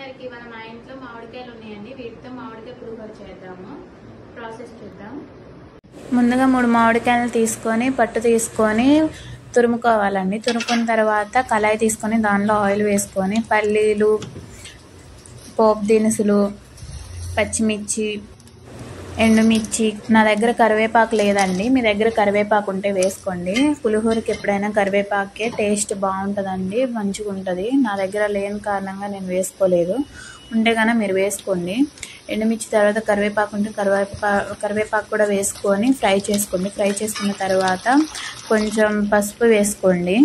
అందరికి మా ఇంట్లో మామిడికాయలు ఉన్నాయండి. వీటితో మామిడికాయ పులిహోర చేద్దాము. ప్రాసెస్ చూద్దాం. ముందుగా 3 మామిడికాయలు తీసుకొని పట్టు తీసుకొని తురుముకోవాలండి. తురుముకున్న తర్వాత కళాయి తీసుకొని దానిలో ఆయిల్ వేసుకొని పల్లీలు, పోపు దినుసులు, పచ్చిమిర్చి, ఎండుమిర్చి, నా దగ్గర కరివేపాకు లేదండి, మీ దగ్గర కరివేపాకు ఉంటే వేసుకోండి. పులిహోరకి ఎప్పుడైనా కరివేపాకే టేస్ట్ బాగుంటుందండి, మంచిగా ఉంటుంది. నా దగ్గర లేని కారణంగా నేను వేసుకోలేదు, ఉంటే కన్నా మీరు వేసుకోండి. ఎండుమిర్చి తర్వాత కరివేపాకు ఉంటే కరివేపాకు కూడా వేసుకొని ఫ్రై చేసుకోండి. ఫ్రై చేసుకున్న తర్వాత కొంచెం పసుపు వేసుకోండి.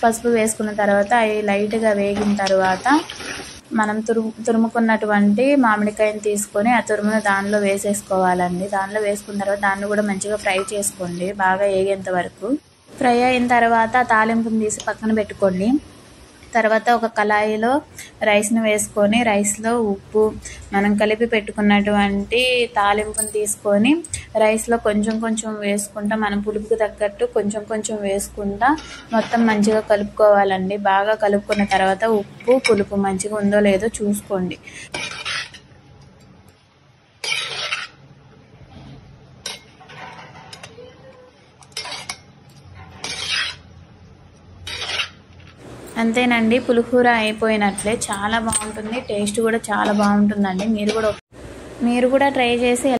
పసుపు వేసుకున్న తర్వాత అవి లైట్గా వేగిన తర్వాత మనం తురుముకున్నటువంటి మామిడికాయని తీసుకొని ఆ తురుమును దానిలో వేసేసుకోవాలండి. దానిలో వేసుకున్న తర్వాత దాన్ని కూడా మంచిగా ఫ్రై చేసుకోండి, బాగా వేగేంత వరకు. ఫ్రై అయిన తర్వాత తాలింపుని తీసి పక్కన పెట్టుకోండి. తర్వాత ఒక కళాయిలో రైస్ను వేసుకొని రైస్లో ఉప్పు, మనం కలిపి పెట్టుకున్నటువంటి తాలింపుని తీసుకొని రైస్లో కొంచెం కొంచెం వేసుకుంటా, మనం పులుపుకి తగ్గట్టు కొంచెం కొంచెం వేసుకుంటా మొత్తం మంచిగా కలుపుకోవాలండి. బాగా కలుపుకున్న తర్వాత ఉప్పు పులుపు మంచిగా ఉందో లేదో చూసుకోండి. అంతేనండి, పులిహోర అయిపోయినట్లే. చాలా బాగుంటుంది, టేస్ట్ కూడా చాలా బాగుంటుందండి. మీరు కూడా ట్రై చేసి